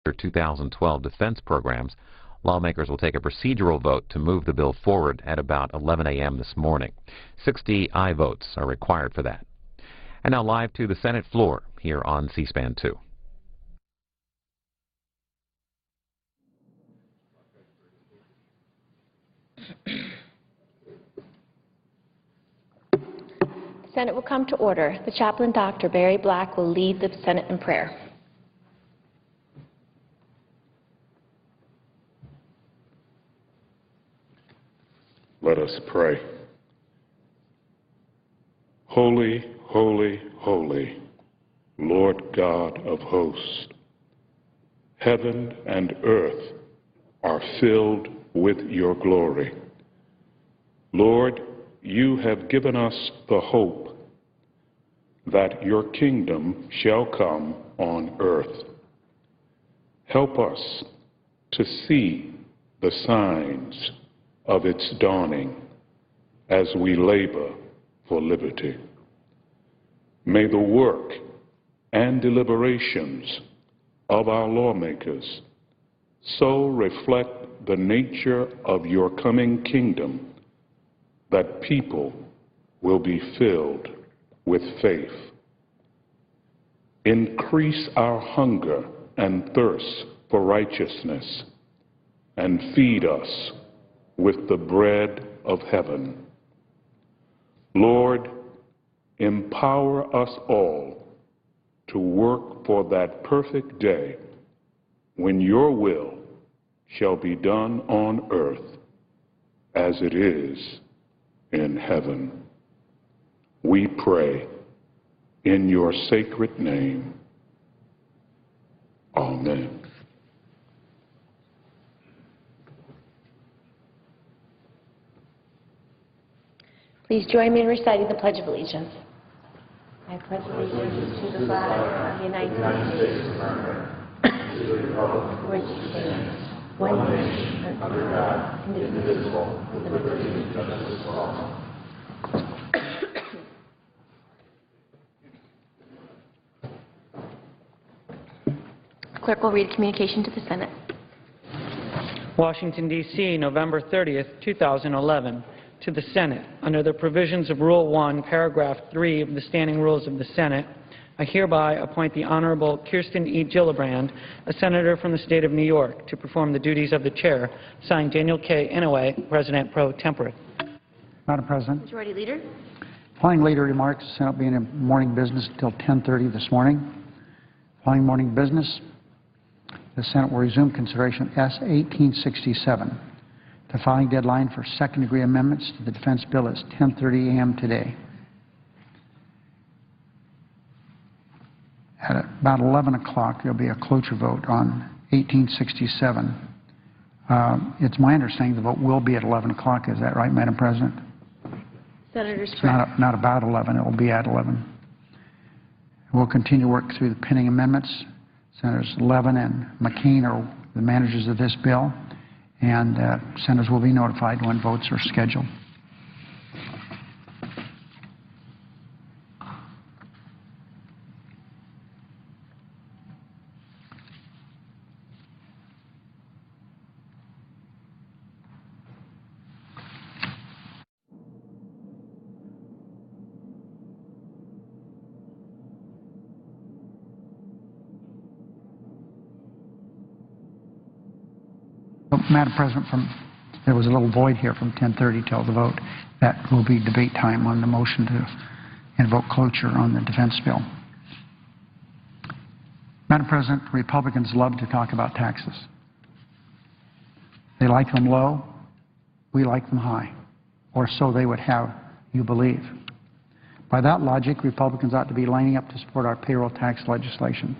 2012 defense programs, lawmakers will take a procedural vote to move the bill forward at about 11 a.m. this morning. 60 aye votes are required for that. And now live to the Senate floor here on C-SPAN 2. The Senate will come to order. The chaplain, Dr. Barry Black, will lead the Senate in prayer. Let us pray. Holy, holy, holy, Lord God of hosts, heaven and earth are filled with your glory. Lord, you have given us the hope that your kingdom shall come on earth. Help us to see the signs of its dawning as we labor for liberty. May the work and deliberations of our lawmakers so reflect the nature of your coming kingdom that people will be filled with faith. Increase our hunger and thirst for righteousness and feed us with the bread of heaven. Lord, empower us all to work for that perfect day when your will shall be done on earth as it is in heaven. We pray in your sacred name. Amen. Please join me in reciting the Pledge of Allegiance. I pledge allegiance to the flag of the United States of America, to the republic for which it stands, one nation, under God, indivisible, with liberty and justice for all. The clerk will read a communication to the Senate. Washington, D.C., November 30th, 2011. To the Senate, under the provisions of Rule 1, Paragraph 3 of the Standing Rules of the Senate, I hereby appoint the Honorable Kirsten E. Gillibrand, a senator from the state of New York, to perform the duties of the chair. Signed, Daniel K. Inouye, President pro tempore. Madam President. Majority Leader. Following leader remarks, the Senate will be in morning business until 10:30 this morning. Following morning business, the Senate will resume consideration S. 1867. The filing deadline for second-degree amendments to the defense bill is 10:30 a.m. today. At about 11 o'clock, there will be a cloture vote on 1867. It's my understanding the vote will be at 11 o'clock. Is that right, Madam President? Senator's It's not about 11. It will be at 11. We'll continue to work through the pending amendments. Senators Levin and McCain are the managers of this bill, and senators will be notified when votes are scheduled. Madam President, there was a little void here from 10:30 till the vote. That will be debate time on the motion to invoke cloture on the defense bill. Madam President, Republicans love to talk about taxes. They like them low, we like them high, or so they would have you believe. By that logic, Republicans ought to be lining up to support our payroll tax legislation.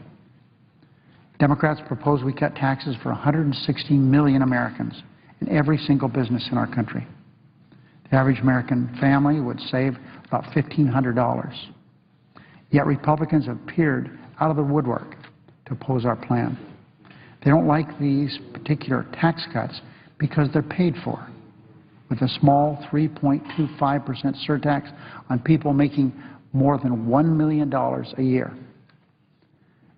Democrats propose we cut taxes for 160 million Americans in every single business in our country. The average American family would save about $1,500. Yet Republicans have appeared out of the woodwork to oppose our plan. They don't like these particular tax cuts because they're paid for, with a small 3.25% surtax on people making more than $1 million a year.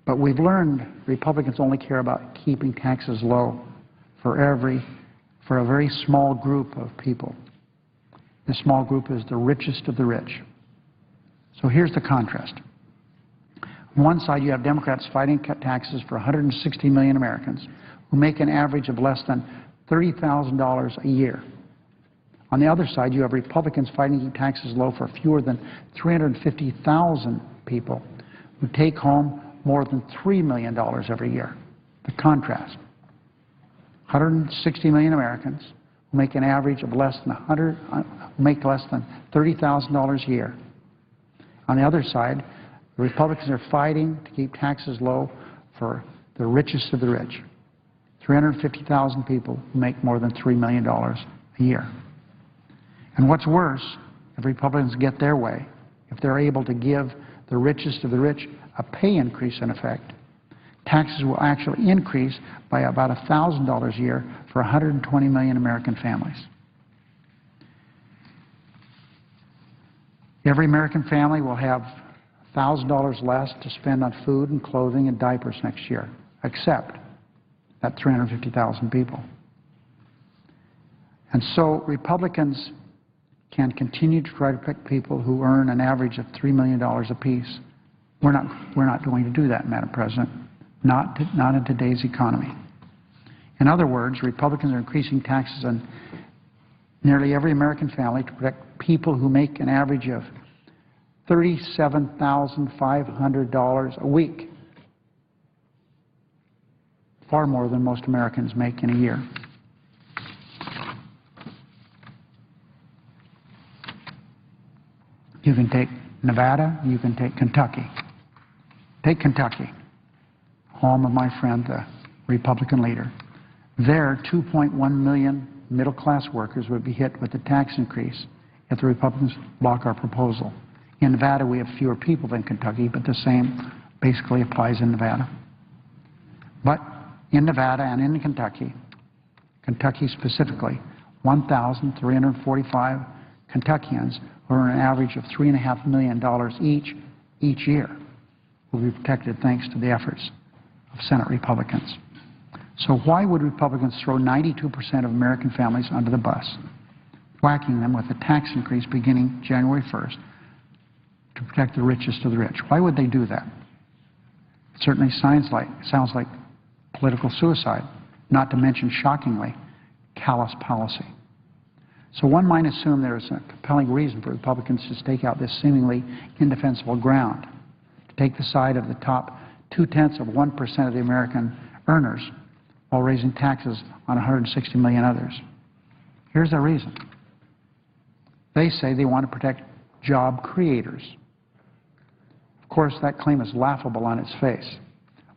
But we've learned Republicans only care about keeping taxes low for a very small group of people. This small group is the richest of the rich. So here's the contrast. On one side, you have Democrats fighting to cut taxes for 160 million Americans who make an average of less than $30,000 a year. On the other side, you have Republicans fighting to keep taxes low for fewer than 350,000 people who take home more than $3 million every year. The contrast. 160 million Americans who make an average of less than $30,000 a year. On the other side, the Republicans are fighting to keep taxes low for the richest of the rich, 350,000 people who make more than $3 million a year. And what's worse, if Republicans get their way, if they're able to give the richest of the rich a pay increase in effect, taxes will actually increase by about $1,000 a year for 120 million American families. Every American family will have $1,000 less to spend on food and clothing and diapers next year, except that 350,000 people. And so Republicans can continue to try to pick people who earn an average of $3 million apiece. We're not going to do that, Madam President, not in today's economy. In other words, Republicans are increasing taxes on nearly every American family to protect people who make an average of $37,500 a week, far more than most Americans make in a year. You can take Nevada, you can take Kentucky. Take Kentucky, home of my friend, the Republican leader. There, 2.1 million middle-class workers would be hit with a tax increase if the Republicans block our proposal. In Nevada, we have fewer people than Kentucky, but the same basically applies in Nevada. But in Nevada and in Kentucky specifically, 1,345 Kentuckians who earn an average of $3.5 million each year will be protected thanks to the efforts of Senate Republicans. So why would Republicans throw 92% of American families under the bus, whacking them with a tax increase beginning January 1st to protect the richest of the rich? Why would they do that? It certainly sounds like political suicide, not to mention, shockingly, callous policy. So one might assume there is a compelling reason for Republicans to stake out this seemingly indefensible ground, to take the side of the top 0.2% of the American earners while raising taxes on 160 million others. Here's the reason. They say they want to protect job creators. Of course, that claim is laughable on its face.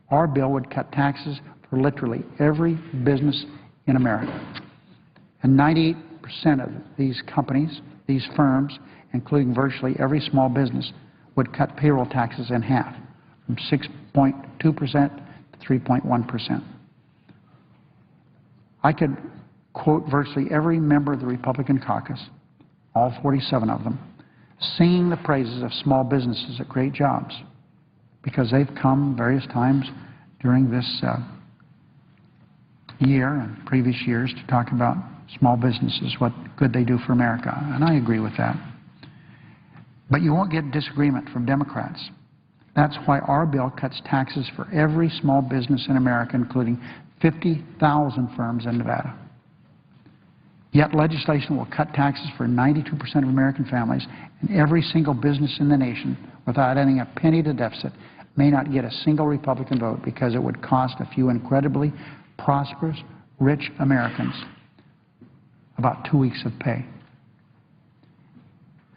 Our bill would cut taxes for literally every business in America. And 98% of these companies, these firms, including virtually every small business, would cut payroll taxes in half, from 6.2% to 3.1%. I could quote virtually every member of the Republican caucus, all 47 of them, singing the praises of small businesses at great jobs, because they've come various times during this year and previous years to talk about small businesses, what good they do for America, and I agree with that. But you won't get disagreement from Democrats. That's why our bill cuts taxes for every small business in America, including 50,000 firms in Nevada. Yet legislation will cut taxes for 92% of American families, and every single business in the nation, without adding a penny to deficit, may not get a single Republican vote because it would cost a few incredibly prosperous, rich Americans about 2 weeks of pay.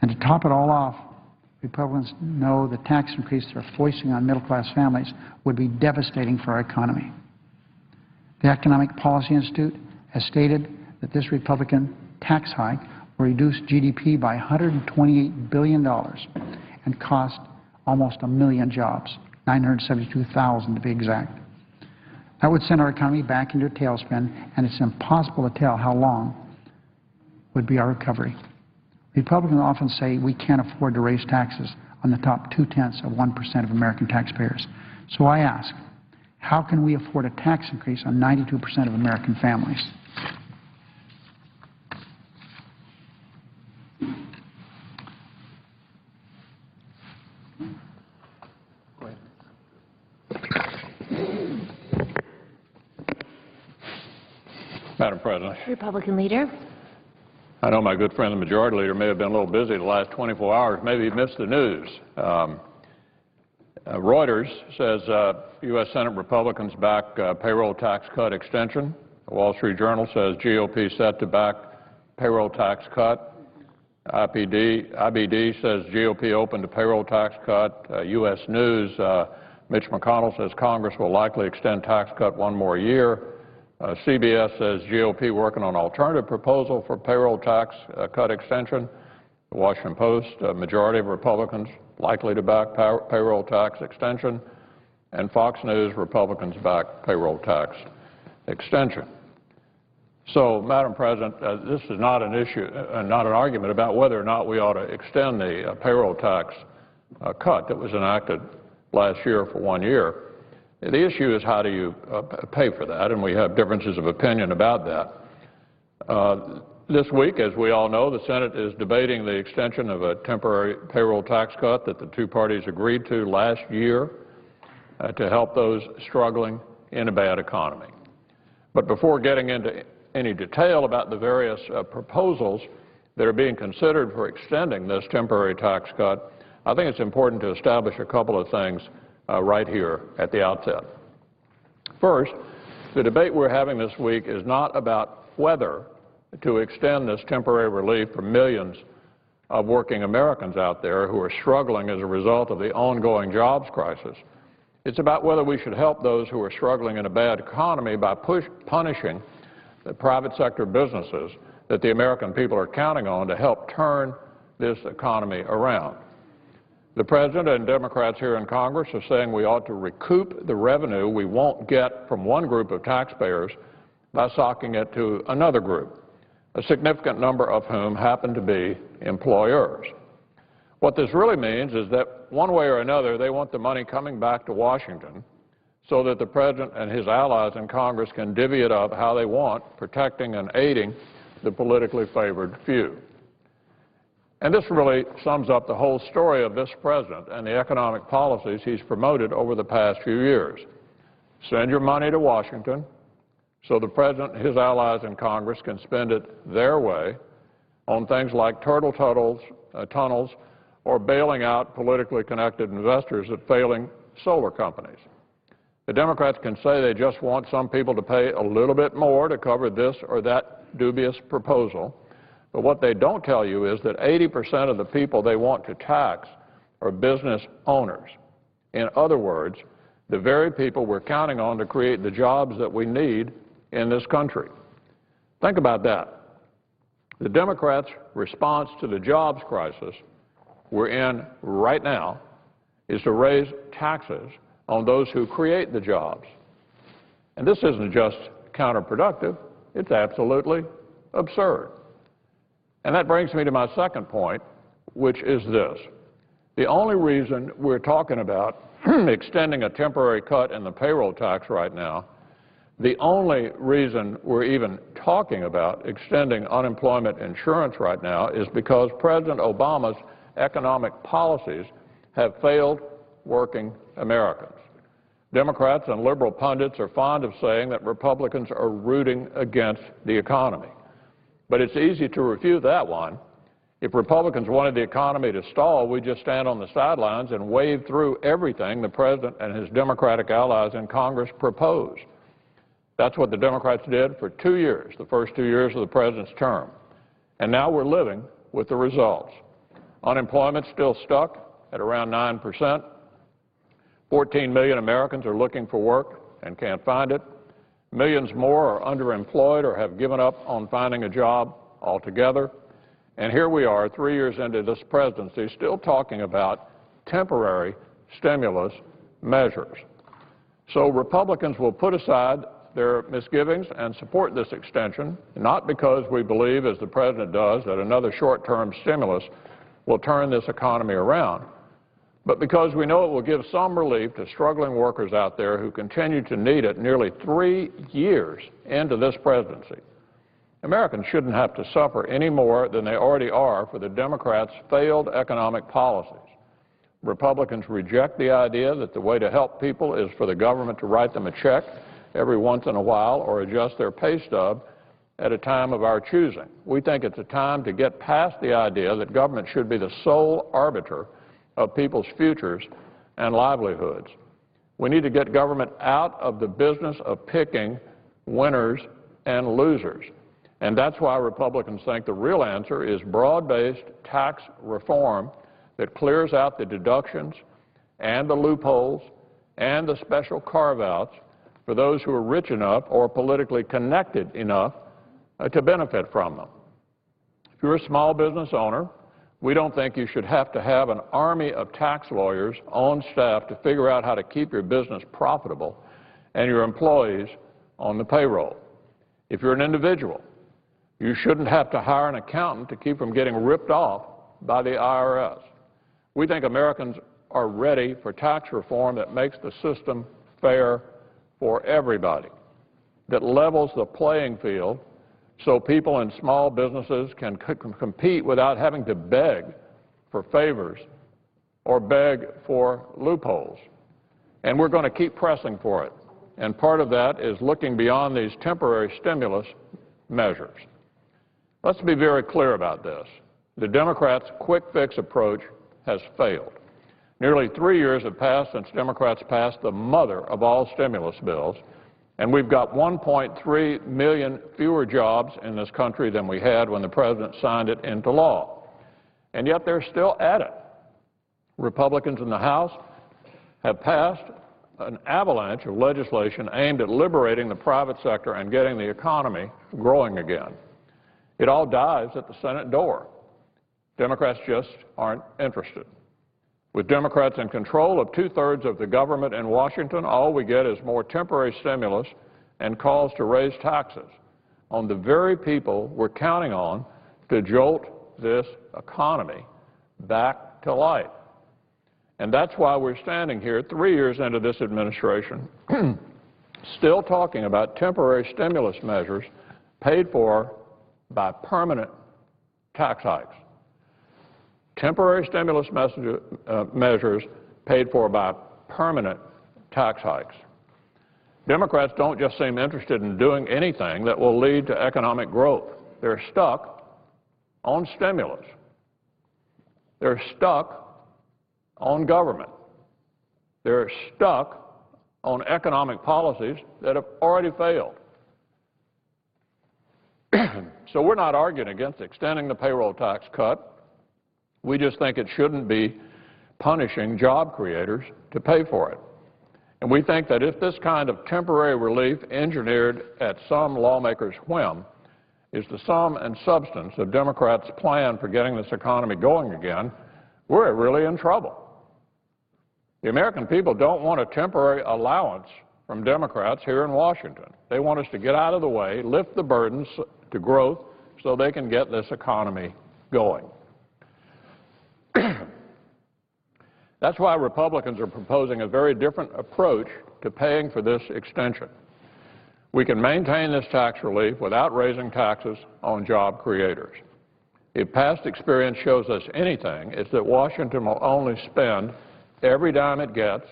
And to top it all off, Republicans know the tax increase they're foisting on middle-class families would be devastating for our economy. The Economic Policy Institute has stated that this Republican tax hike will reduce GDP by $128 billion and cost almost 1 million jobs, 972,000 to be exact. That would send our economy back into a tailspin, and it's impossible to tell how long would be our recovery. Republicans often say we can't afford to raise taxes on the top 0.2% of American taxpayers. So I ask, how can we afford a tax increase on 92% of American families? Madam President, Republican leader. I know my good friend, the Majority Leader, may have been a little busy the last 24 hours. Maybe he missed the news. Reuters says U.S. Senate Republicans back payroll tax cut extension. The Wall Street Journal says GOP set to back payroll tax cut. IBD says GOP open to payroll tax cut. U.S. News, Mitch McConnell says Congress will likely extend tax cut one more year. CBS says GOP working on alternative proposal for payroll tax cut extension. The Washington Post, majority of Republicans likely to back payroll tax extension. And Fox News, Republicans back payroll tax extension. So, Madam President, this is not an issue, not an argument about whether or not we ought to extend the payroll tax cut that was enacted last year for 1 year. The issue is how do you pay for that, and we have differences of opinion about that. This week, as we all know, the Senate is debating the extension of a temporary payroll tax cut that the two parties agreed to last year to help those struggling in a bad economy. But before getting into any detail about the various proposals that are being considered for extending this temporary tax cut, I think it's important to establish a couple of things right here at the outset. First, the debate we're having this week is not about whether to extend this temporary relief for millions of working Americans out there who are struggling as a result of the ongoing jobs crisis. It's about whether we should help those who are struggling in a bad economy by punishing the private sector businesses that the American people are counting on to help turn this economy around. The President and Democrats here in Congress are saying we ought to recoup the revenue we won't get from one group of taxpayers by socking it to another group, a significant number of whom happen to be employers. What this really means is that one way or another they want the money coming back to Washington so that the President and his allies in Congress can divvy it up how they want, protecting and aiding the politically favored few. And this really sums up the whole story of this President and the economic policies he's promoted over the past few years. Send your money to Washington so the President and his allies in Congress can spend it their way on things like turtle tunnels or bailing out politically connected investors at failing solar companies. The Democrats can say they just want some people to pay a little bit more to cover this or that dubious proposal. But what they don't tell you is that 80% of the people they want to tax are business owners. In other words, the very people we're counting on to create the jobs that we need in this country. Think about that. The Democrats' response to the jobs crisis we're in right now is to raise taxes on those who create the jobs. And this isn't just counterproductive, it's absolutely absurd. And that brings me to my second point, which is this. The only reason we're talking about extending a temporary cut in the payroll tax right now, the only reason we're even talking about extending unemployment insurance right now is because President Obama's economic policies have failed working Americans. Democrats and liberal pundits are fond of saying that Republicans are rooting against the economy. But it's easy to refute that one. If Republicans wanted the economy to stall, we'd just stand on the sidelines and wave through everything the President and his Democratic allies in Congress proposed. That's what the Democrats did for 2 years, the first 2 years of the President's term. And now we're living with the results. Unemployment's still stuck at around 9%. 14 million Americans are looking for work and can't find it. Millions more are underemployed or have given up on finding a job altogether. And here we are, 3 years into this presidency, still talking about temporary stimulus measures. So Republicans will put aside their misgivings and support this extension, not because we believe, as the President does, that another short-term stimulus will turn this economy around, but because we know it will give some relief to struggling workers out there who continue to need it nearly 3 years into this presidency. Americans shouldn't have to suffer any more than they already are for the Democrats' failed economic policies. Republicans reject the idea that the way to help people is for the government to write them a check every once in a while or adjust their pay stub at a time of our choosing. We think it's a time to get past the idea that government should be the sole arbiter of people's futures and livelihoods. We need to get government out of the business of picking winners and losers. And that's why Republicans think the real answer is broad-based tax reform that clears out the deductions and the loopholes and the special carve-outs for those who are rich enough or politically connected enough to benefit from them. If you're a small business owner, we don't think you should have to have an army of tax lawyers on staff to figure out how to keep your business profitable and your employees on the payroll. If you're an individual, you shouldn't have to hire an accountant to keep from getting ripped off by the IRS. We think Americans are ready for tax reform that makes the system fair for everybody, that levels the playing field so people in small businesses can compete without having to beg for favors or beg for loopholes. And we're going to keep pressing for it. And part of that is looking beyond these temporary stimulus measures. Let's be very clear about this. The Democrats' quick-fix approach has failed. Nearly 3 years have passed since Democrats passed the mother of all stimulus bills, and we've got 1.3 million fewer jobs in this country than we had when the president signed it into law. And yet they're still at it. Republicans in the House have passed an avalanche of legislation aimed at liberating the private sector and getting the economy growing again. It all dies at the Senate door. Democrats just aren't interested. With Democrats in control of 2/3 of the government in Washington, all we get is more temporary stimulus and calls to raise taxes on the very people we're counting on to jolt this economy back to life. And that's why we're standing here 3 years into this administration still talking about temporary stimulus measures paid for by permanent tax hikes. Temporary stimulus measures paid for by permanent tax hikes. Democrats don't just seem interested in doing anything that will lead to economic growth. They're stuck on stimulus. They're stuck on government. They're stuck on economic policies that have already failed. So we're not arguing against extending the payroll tax cut. We just think it shouldn't be punishing job creators to pay for it. And we think that if this kind of temporary relief engineered at some lawmakers' whim is the sum and substance of Democrats' plan for getting this economy going again, we're really in trouble. The American people don't want a temporary allowance from Democrats here in Washington. They want us to get out of the way, lift the burdens to growth so they can get this economy going. That's why Republicans are proposing a very different approach to paying for this extension. We can maintain this tax relief without raising taxes on job creators. If past experience shows us anything, it's that Washington will only spend every dime it gets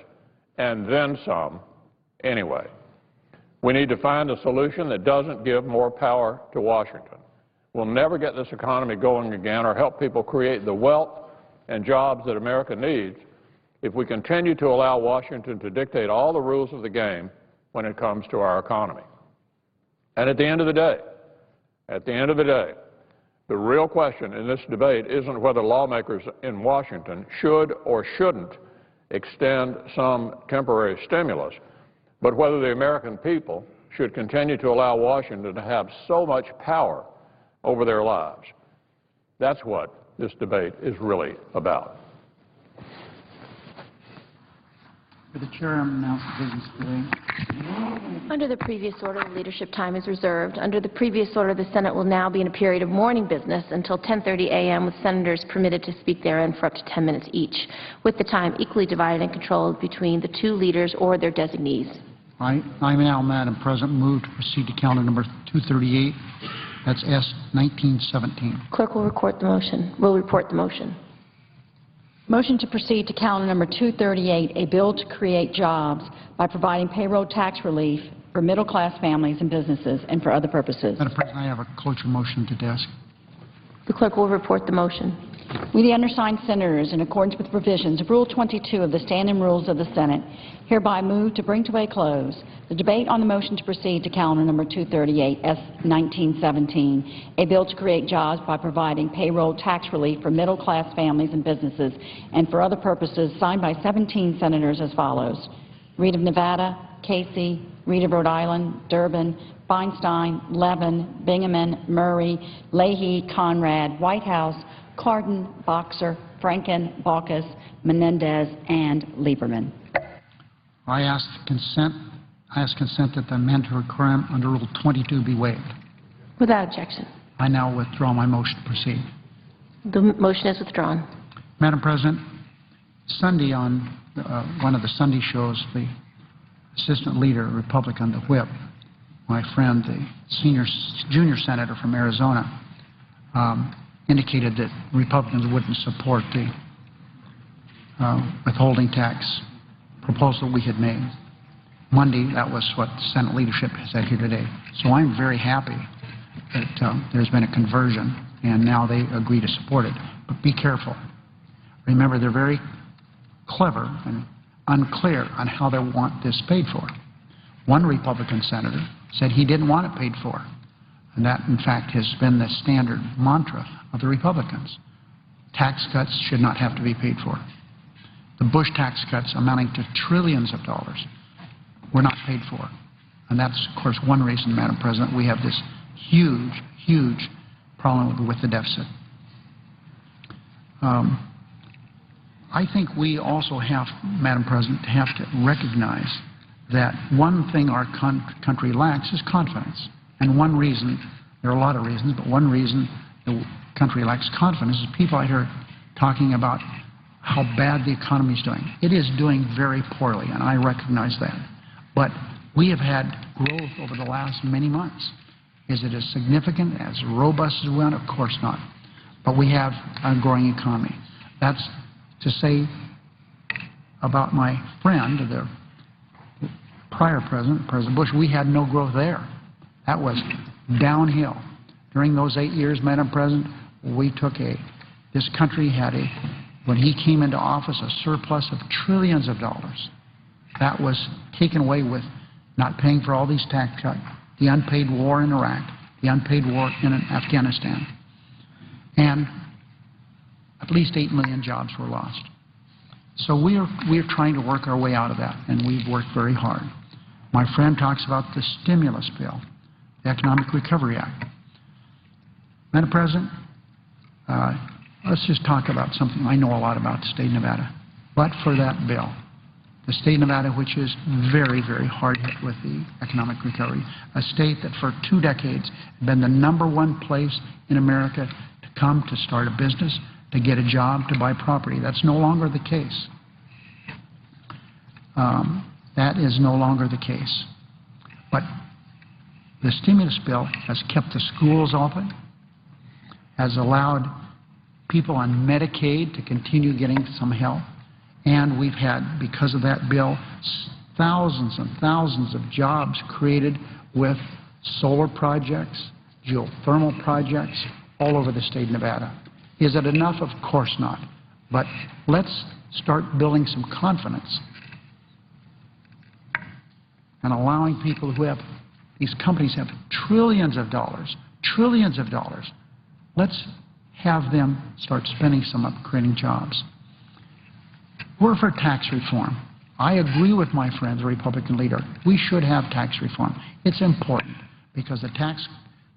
and then some anyway. We need to find a solution that doesn't give more power to Washington. We'll never get this economy going again or help people create the wealth and jobs that America needs if we continue to allow Washington to dictate all the rules of the game when it comes to our economy. And at the end of the day, the real question in this debate isn't whether lawmakers in Washington should or shouldn't extend some temporary stimulus, but whether the American people should continue to allow Washington to have so much power over their lives. That's what this debate is really about. For the chair, I'm announcing business today. Under the previous order, the leadership time is reserved. Under the previous order, the Senate will now be in a period of morning business until 10:30 a.m., with senators permitted to speak therein for up to 10 minutes each, with the time equally divided and controlled between the two leaders or their designees. I now, Madam President, move to proceed to calendar number 238. That's S 1917. Clerk will report the motion. Motion to proceed to calendar number 238, a bill to create jobs by providing payroll tax relief for middle-class families and businesses and for other purposes. Madam President, I have a cloture motion to desk. The clerk will report the motion. We, the undersigned senators, in accordance with provisions of Rule 22 of the Standing Rules of the Senate, hereby move to bring to a close the debate on the motion to proceed to calendar number 238, S 1917, a bill to create jobs by providing payroll tax relief for middle-class families and businesses and for other purposes, signed by 17 senators as follows: Reed of Nevada, Casey, Reed of Rhode Island, Durbin, Feinstein, Levin, Bingaman, Murray, Leahy, Conrad, Whitehouse, Cardin, Boxer, Franken, Baucus, Menendez, and Lieberman. I ask consent that the mandatory quorum under Rule 22 be waived. Without objection. I now withdraw my motion to proceed. The motion is withdrawn. Madam President, Sunday on one of the Sunday shows, the assistant leader, Republican, the whip, my friend, the junior senator from Arizona, indicated that Republicans wouldn't support the withholding tax proposal we had made. Monday, that was what the Senate leadership has said here today. So I'm very happy that there's been a conversion, and now they agree to support it. But be careful. Remember, they're very clever and unclear on how they want this paid for. One Republican senator said he didn't want it paid for. And that, in fact, has been the standard mantra of the Republicans. Tax cuts should not have to be paid for. The Bush tax cuts, amounting to trillions of dollars, were not paid for. And that's, of course, one reason, Madam President, we have this huge, huge problem with the deficit. I think we also have, Madam President, have to recognize that one thing our country lacks is confidence. And one reason, there are a lot of reasons, but one reason the country lacks confidence is people out here talking about how bad the economy is doing. It is doing very poorly, and I recognize that. But we have had growth over the last many months. Is it as significant, as robust as we want? Of course not. But we have a growing economy. That's to say about my friend, the prior president, President Bush, we had no growth there. That was downhill. During those 8 years, Madam President, we took this country had when he came into office, a surplus of trillions of dollars. That was taken away with not paying for all these tax cuts, the unpaid war in Iraq, the unpaid war in Afghanistan. And at least 8 million jobs were lost. So we are trying to work our way out of that, and we've worked very hard. My friend talks about the stimulus bill, the Economic Recovery Act. Madam President, let's just talk about something I know a lot about, the state of Nevada. But for that bill, the state of Nevada, which is very, very hard hit with the economic recovery, a state that for 2 decades had been the #1 place in America to come to start a business, to get a job, to buy property. That's no longer the case. That is no longer the case. But the stimulus bill has kept the schools open, has allowed people on Medicaid to continue getting some help, and we've had, because of that bill, thousands and thousands of jobs created with solar projects, geothermal projects all over the state of Nevada. Is it enough? Of course not. But let's start building some confidence and allowing people who have, these companies have trillions of dollars, let's have them start spending some up creating jobs. We're for tax reform. I agree with my friend, the Republican leader. We should have tax reform. It's important because the tax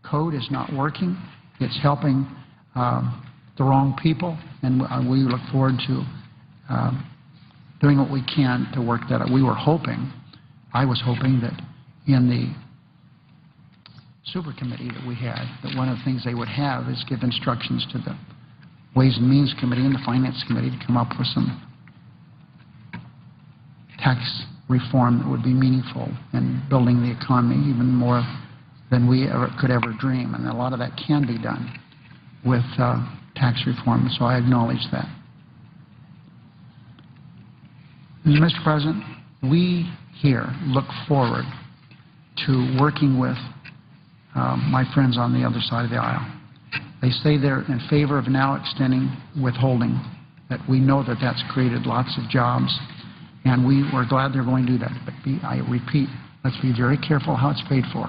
code is not working. It's helping the wrong people, and we look forward to doing what we can to work that out. I was hoping that in the super committee that we had, that one of the things they would have is give instructions to the Ways and Means Committee and the Finance Committee to come up with some tax reform that would be meaningful in building the economy even more than we could ever dream. And a lot of that can be done with tax reform, so I acknowledge that. Mr. President, we here look forward to working with my friends on the other side of the aisle. They say they're in favor of now extending withholding, that we know that that's created lots of jobs, and we're glad they're going to do that. But I repeat, let's be very careful how it's paid for.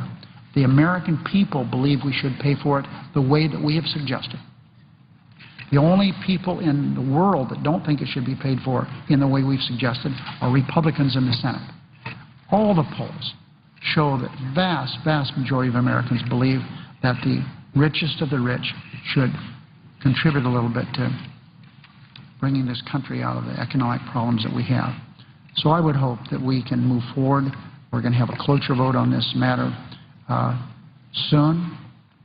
The American people believe we should pay for it the way that we have suggested. The only people in the world that don't think it should be paid for in the way we've suggested are Republicans in the Senate. All the polls show that vast majority of Americans believe that the richest of the rich should contribute a little bit to bringing this country out of the economic problems that we have. So I would hope that we can move forward. We're going to have a cloture vote on this matter soon.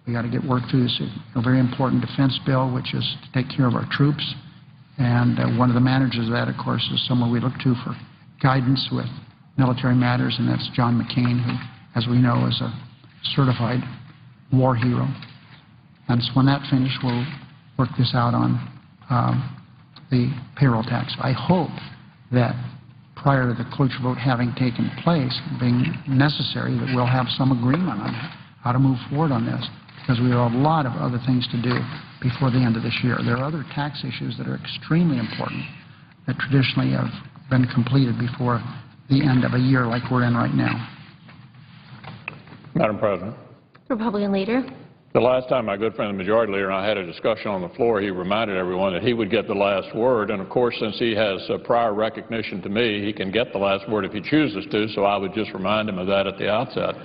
We got to get work through this very important defense bill, which is to take care of our troops. And one of the managers of that, of course, is someone we look to for guidance with military matters, and that's John McCain, who, as we know, is a certified war hero. And so when that's finished, we'll work this out on the payroll tax. I hope that prior to the cloture vote having taken place, being necessary, that we'll have some agreement on how to move forward on this, because we have a lot of other things to do before the end of this year. There are other tax issues that are extremely important that traditionally have been completed before the end of a year like we're in right now. Madam President. Republican Leader. The last time my good friend, the Majority Leader, and I had a discussion on the floor, he reminded everyone that he would get the last word. And, of course, since he has prior recognition to me, he can get the last word if he chooses to, so I would just remind him of that at the outset.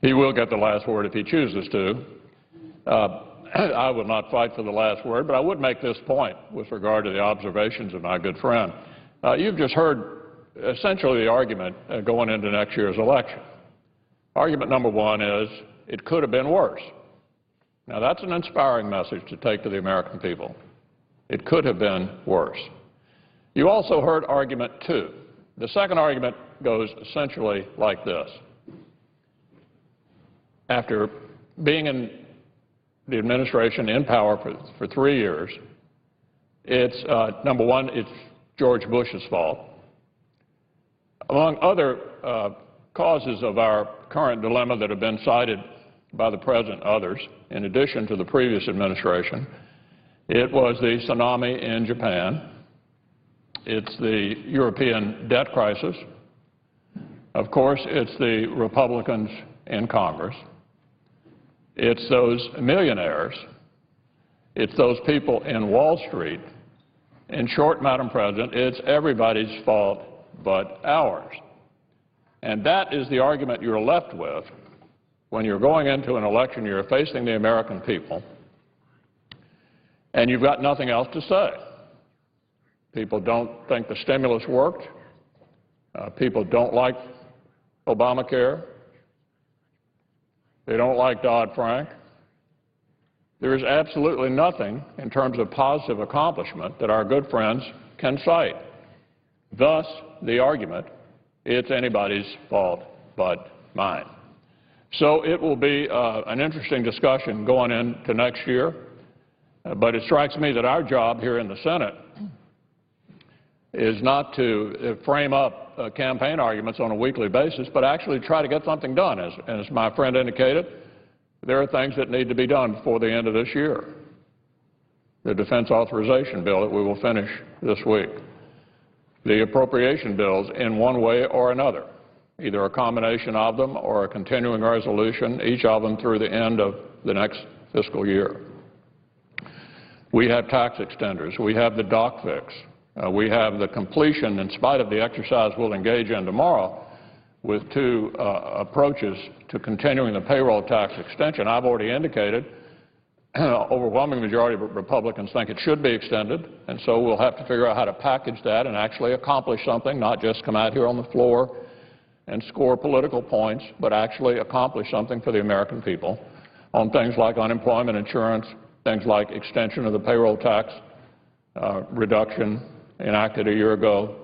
He will get the last word if he chooses to. I will not fight for the last word, but I would make this point with regard to the observations of my good friend. You've just heard essentially the argument going into next year's election. Argument number one is it could have been worse. Now, that's an inspiring message to take to the American people. It could have been worse. You also heard argument two. The second argument goes essentially like this. After being in the administration in power for 3 years, it's, number one, it's George Bush's fault. Among other causes of our current dilemma that have been cited by the President and others, in addition to the previous administration, it was the tsunami in Japan. It's the European debt crisis. Of course, it's the Republicans in Congress. It's those millionaires. It's those people in Wall Street. In short, Madam President, it's everybody's fault but ours. And that is the argument you're left with when you're going into an election year facing the American people, and you've got nothing else to say. People don't think the stimulus worked. People don't like Obamacare. They don't like Dodd-Frank. There is absolutely nothing in terms of positive accomplishment that our good friends can cite. Thus, the argument, it's anybody's fault but mine. So it will be an interesting discussion going into next year, but it strikes me that our job here in the Senate is not to frame up campaign arguments on a weekly basis, but actually try to get something done. As my friend indicated, there are things that need to be done before the end of this year. The Defense Authorization Bill that we will finish this week. The appropriation bills in one way or another, either a combination of them or a continuing resolution, each of them through the end of the next fiscal year. We have tax extenders. We have the dock fix. We have the completion, in spite of the exercise we'll engage in tomorrow, with two approaches to continuing the payroll tax extension. I've already indicated overwhelming majority of Republicans think it should be extended, and so we'll have to figure out how to package that and actually accomplish something, not just come out here on the floor and score political points, but actually accomplish something for the American people on things like unemployment insurance, things like extension of the payroll tax reduction enacted a year ago,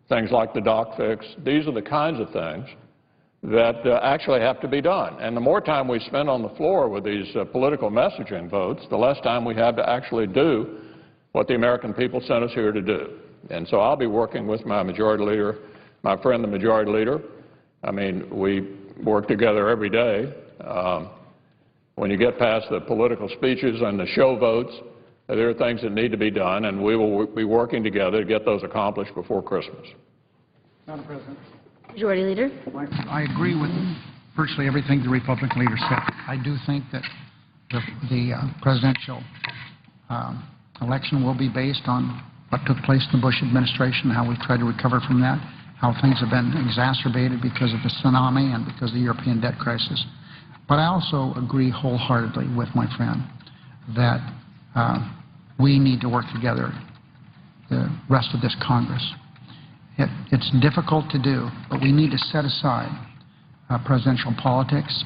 things like the dock fix. These are the kinds of things that actually have to be done. And the more time we spend on the floor with these political messaging votes, the less time we have to actually do what the American people sent us here to do. And so I'll be working with my majority leader, my friend the majority leader. I mean, we work together every day. When you get past the political speeches and the show votes, there are things that need to be done, and we will be working together to get those accomplished before Christmas. Madam President. Majority Leader. I agree with virtually everything the Republican leader said. I do think that the presidential election will be based on what took place in the Bush administration, how we've tried to recover from that, how things have been exacerbated because of the tsunami and because of the European debt crisis. But I also agree wholeheartedly with my friend that we need to work together, the rest of this Congress. It's difficult to do, but we need to set aside presidential politics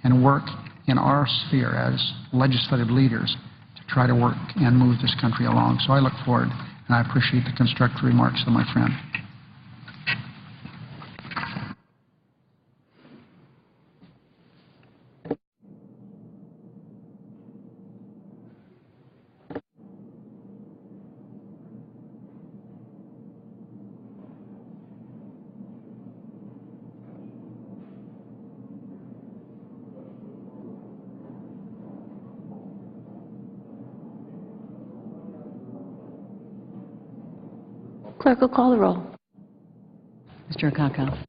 and work in our sphere as legislative leaders to try to work and move this country along. So I look forward, and I appreciate the constructive remarks of my friend. Clerk will call the roll. Mr. Akaka.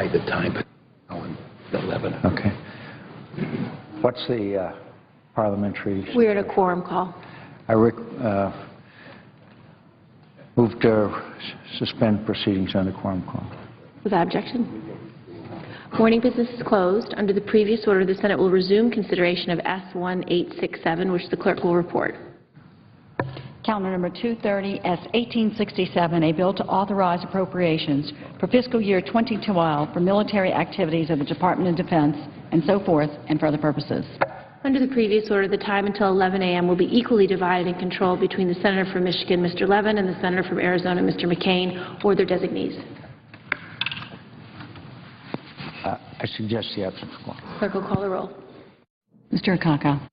by the time it's 11. Okay. What's the parliamentary? We're at a quorum call. I move to suspend proceedings on the quorum call. Without objection. Morning business is closed. Under the previous order, the Senate will resume consideration of S-1867, which the clerk will report. Calendar number 230, S-1867, a bill to authorize appropriations for fiscal year 2012 for military activities of the Department of Defense and so forth and for other purposes. Under the previous order, the time until 11 a.m. will be equally divided and controlled between the Senator from Michigan, Mr. Levin, and the Senator from Arizona, Mr. McCain, or their designees. I suggest the absence of quorum. Clerk will call the roll. Mr. Akaka.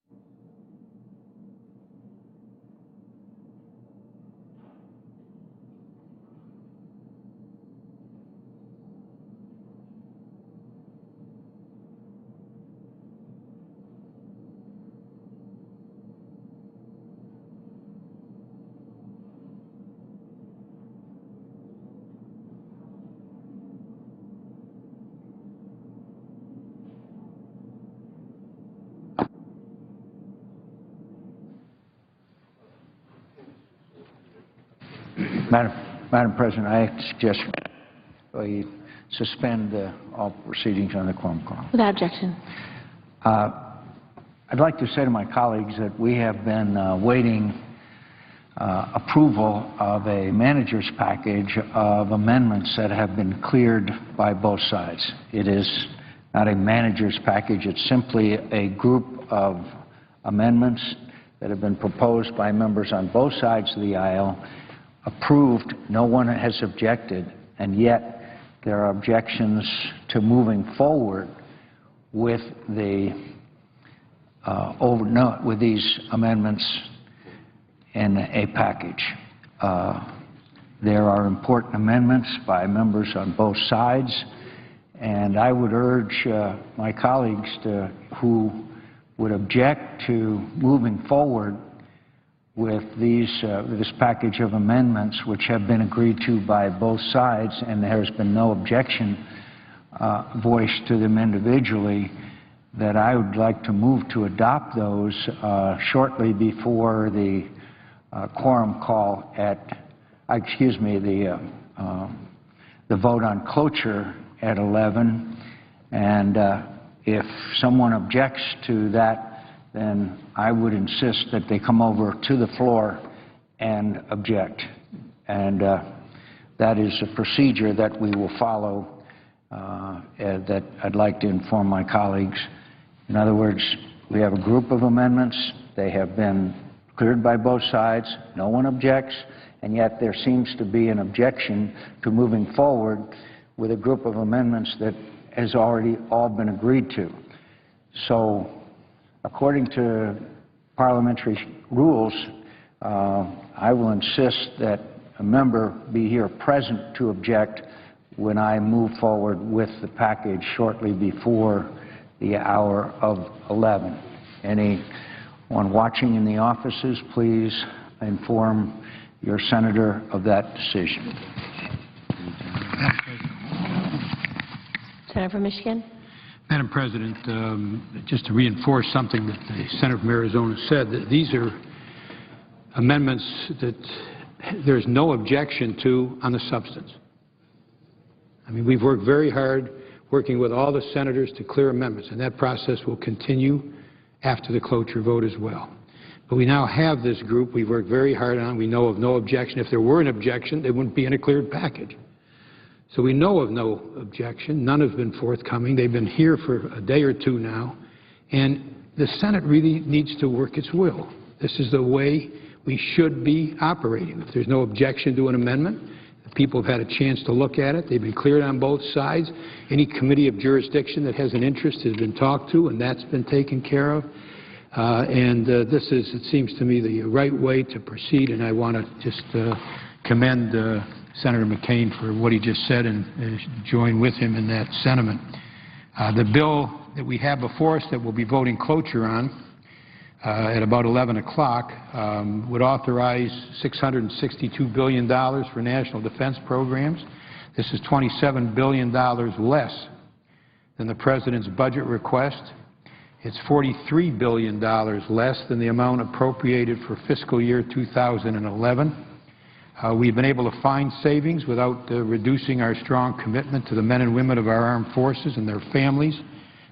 Madam President, I suggest we suspend all proceedings on the quorum call. Without objection. I'd like to say to my colleagues that we have been waiting approval of a manager's package of amendments that have been cleared by both sides. It is not a manager's package. It's simply a group of amendments that have been proposed by members on both sides of the aisle, approved. No one has objected, and yet there are objections to moving forward with with these amendments in a package. There are important amendments by members on both sides, and I would urge my colleagues who would object to moving forward with this package of amendments, which have been agreed to by both sides, and there has been no objection voiced to them individually, that I would like to move to adopt those shortly before the quorum call the vote on cloture at 11. And if someone objects to that, then I would insist that they come over to the floor and object. And that is a procedure that we will follow that I'd like to inform my colleagues. In other words, we have a group of amendments. They have been cleared by both sides. No one objects, and yet there seems to be an objection to moving forward with a group of amendments that has already all been agreed to. So, according to parliamentary rules, I will insist that a member be here present to object when I move forward with the package shortly before the hour of 11. Anyone watching in the offices, please inform your senator of that decision. Senator from Michigan. Madam President, just to reinforce something that the Senator from Arizona said, that these are amendments that there's no objection to on the substance. I mean, we've worked very hard working with all the senators to clear amendments, and that process will continue after the cloture vote as well. But we now have this group we've worked very hard on. We know of no objection. If there were an objection, they wouldn't be in a cleared package. So we know of no objection. None have been forthcoming. They've been here for a day or two now. And the Senate really needs to work its will. This is the way we should be operating. If there's no objection to an amendment, the people have had a chance to look at it. They've been cleared on both sides. Any committee of jurisdiction that has an interest has been talked to, and that's been taken care of. This is, it seems to me, the right way to proceed, and I want to just commend Senator McCain for what he just said and join with him in that sentiment. The bill that we have before us that we'll be voting cloture on at about 11 o'clock would authorize $662 billion for national defense programs. This is $27 billion less than the President's budget request. It's $43 billion less than the amount appropriated for fiscal year 2011. We've been able to find savings without reducing our strong commitment to the men and women of our armed forces and their families,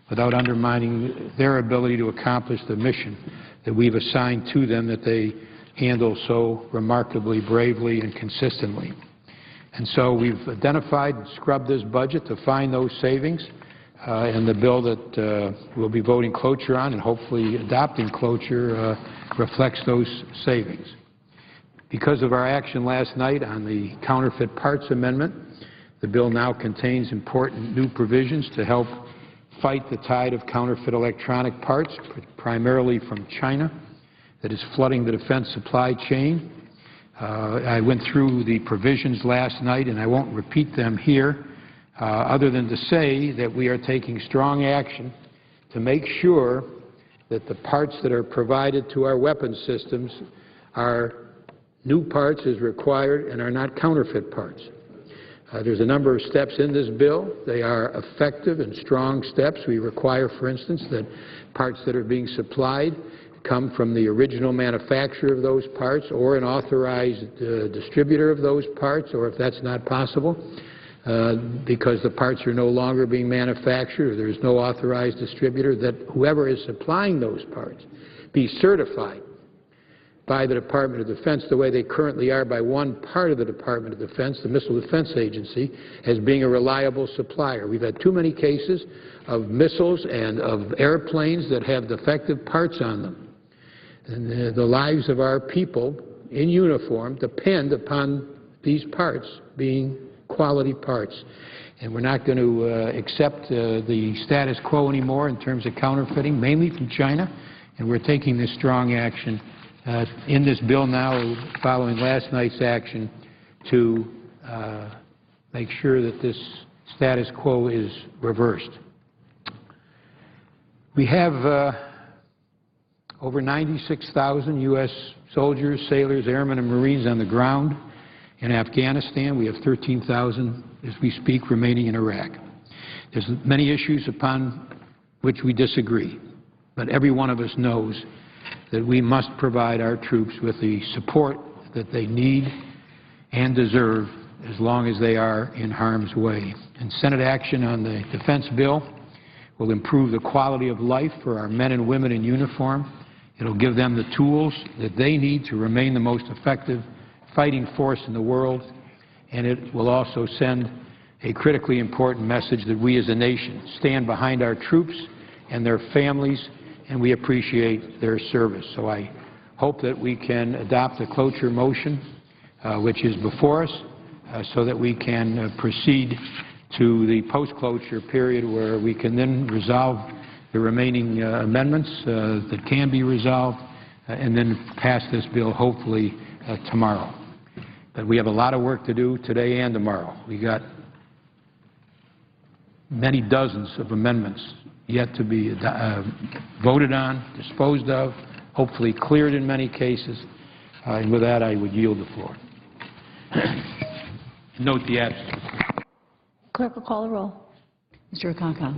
without undermining their ability to accomplish the mission that we've assigned to them that they handle so remarkably bravely and consistently. And so we've identified and scrubbed this budget to find those savings, and the bill that we'll be voting cloture on and hopefully adopting cloture reflects those savings. Because of our action last night on the counterfeit parts amendment, the bill now contains important new provisions to help fight the tide of counterfeit electronic parts, primarily from China, that is flooding the defense supply chain. I went through the provisions last night, and I won't repeat them here, other than to say that we are taking strong action to make sure that the parts that are provided to our weapons systems are new parts as required and are not counterfeit parts. There's a number of steps in this bill. They are effective and strong steps. We require, for instance, that parts that are being supplied come from the original manufacturer of those parts or an authorized distributor of those parts, or if that's not possible, because the parts are no longer being manufactured or there's no authorized distributor, that whoever is supplying those parts be certified by the Department of Defense, the way they currently are by one part of the Department of Defense, the Missile Defense Agency, as being a reliable supplier. We've had too many cases of missiles and of airplanes that have defective parts on them. And the lives of our people in uniform depend upon these parts being quality parts. And we're not going to accept the status quo anymore in terms of counterfeiting, mainly from China, and we're taking this strong action in this bill now, following last night's action, to make sure that this status quo is reversed. We have over 96,000 U.S. soldiers, sailors, airmen, and Marines on the ground in Afghanistan. We have 13,000, as we speak, remaining in Iraq. There's many issues upon which we disagree, but every one of us knows that we must provide our troops with the support that they need and deserve as long as they are in harm's way. And Senate action on the defense bill will improve the quality of life for our men and women in uniform. It will give them the tools that they need to remain the most effective fighting force in the world, and it will also send a critically important message that we as a nation stand behind our troops and their families, and we appreciate their service. So I hope that we can adopt a cloture motion, which is before us, so that we can proceed to the post-cloture period where we can then resolve the remaining amendments that can be resolved, and then pass this bill hopefully tomorrow. But we have a lot of work to do today and tomorrow. We got many dozens of amendments yet to be voted on, disposed of, hopefully cleared in many cases. And with that, I would yield the floor. Note the absence. Clerk will call the roll. Mr. Okonkwo.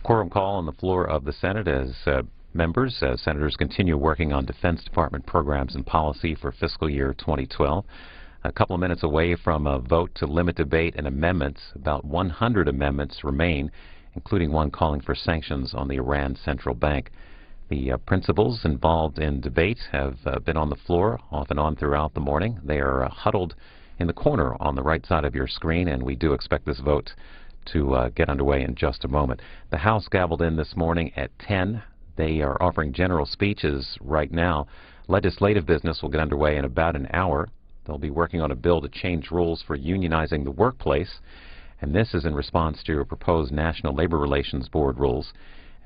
Quorum call on the floor of the Senate as senators continue working on Defense Department programs and policy for fiscal year 2012. A couple of minutes away from a vote to limit debate and amendments. About 100 amendments remain, including one calling for sanctions on the Iran Central Bank. The principals involved in debate have been on the floor off and on throughout the morning. They are huddled in the corner on the right side of your screen, and we do expect this vote to get underway in just a moment. The House gavelled in this morning at 10. They are offering general speeches right now. Legislative business will get underway in about an hour. They'll be working on a bill to change rules for unionizing the workplace, and this is in response to a proposed National Labor Relations Board rules.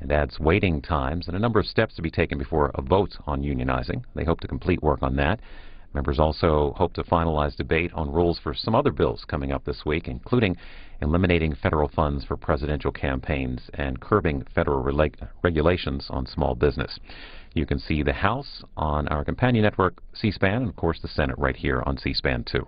It adds waiting times and a number of steps to be taken before a vote on unionizing. They hope to complete work on that. Members also hope to finalize debate on rules for some other bills coming up this week, including eliminating federal funds for presidential campaigns and curbing federal regulations on small business. You can see the House on our companion network, C-SPAN, and of course the Senate right here on C-SPAN 2.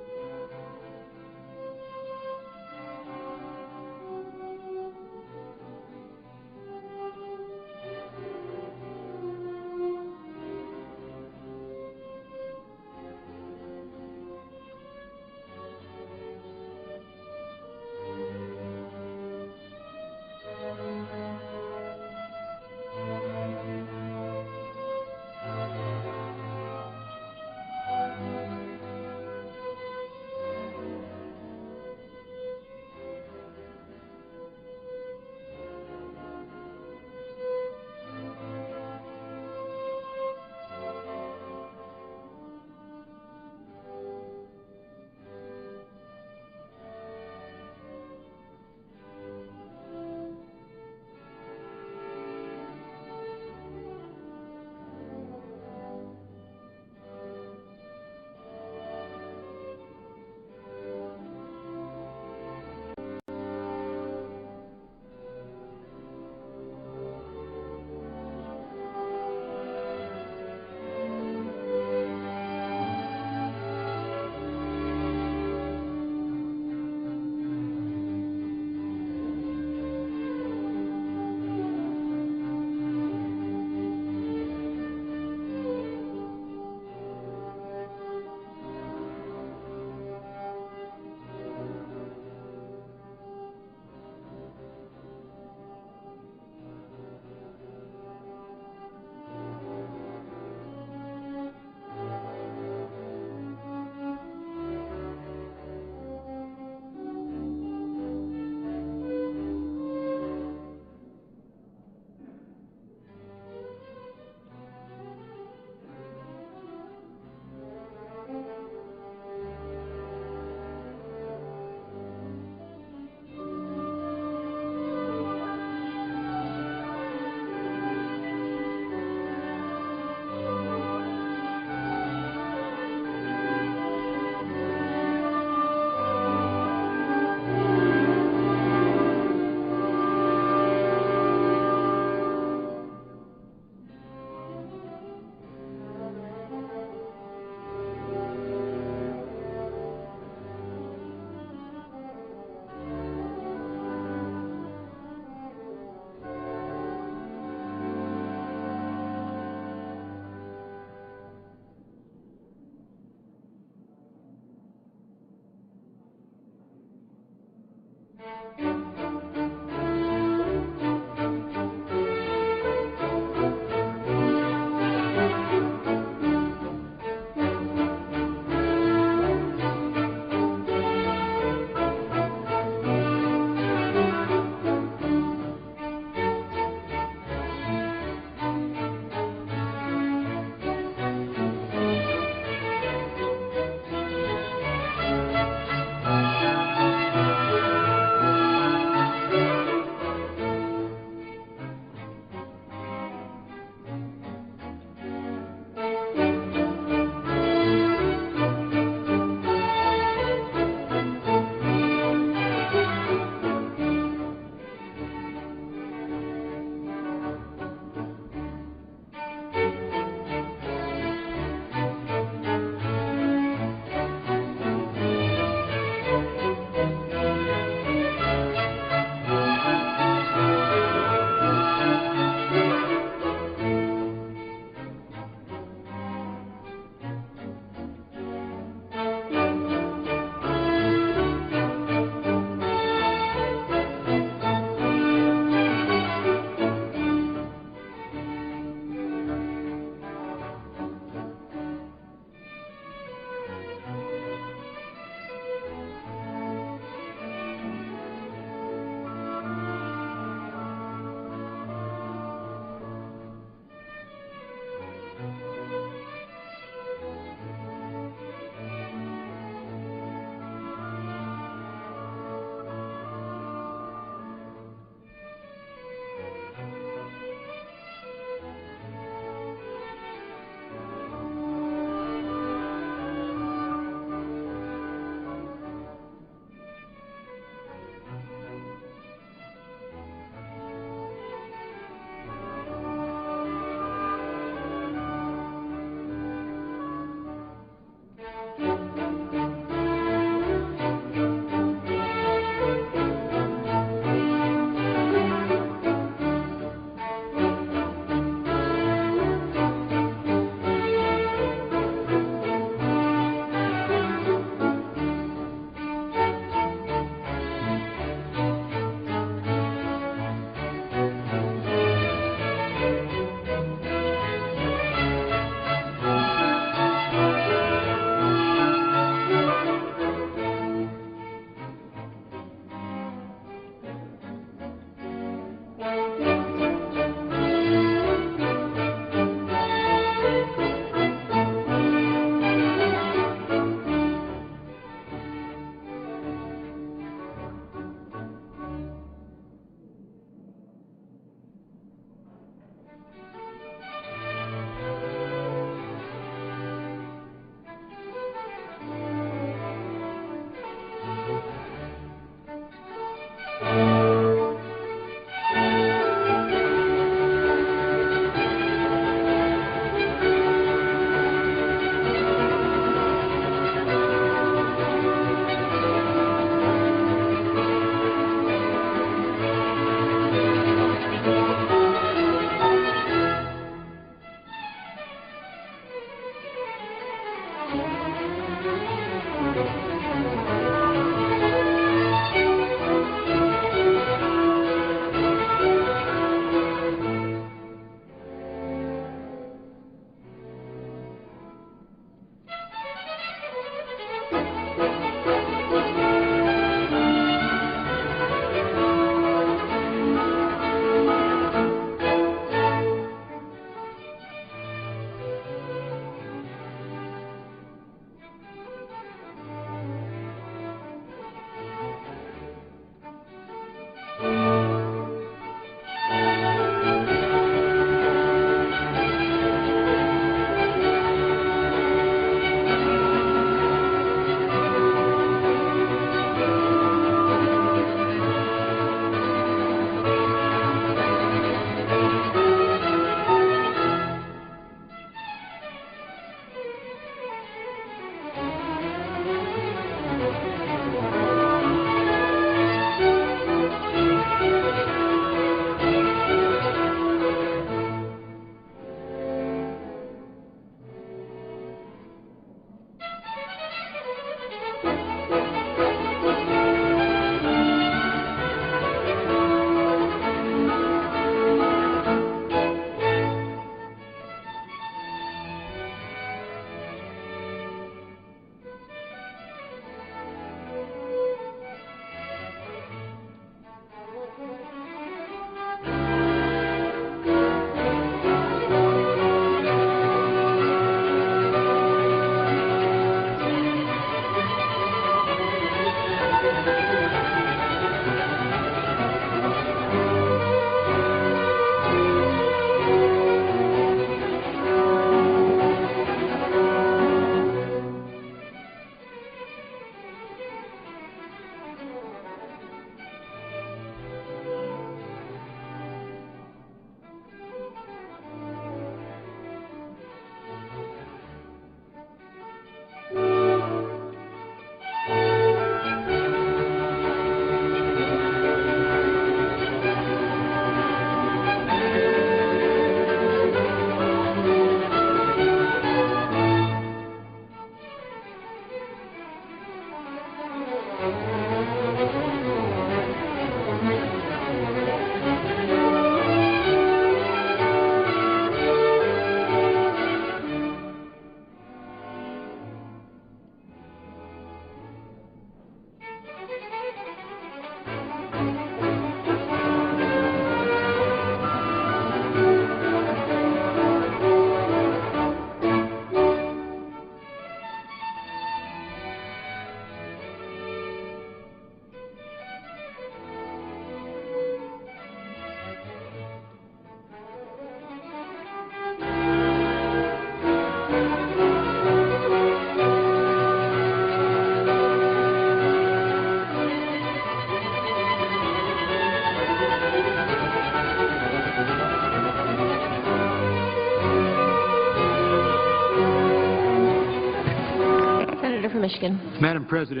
Senator from Michigan. Madam President,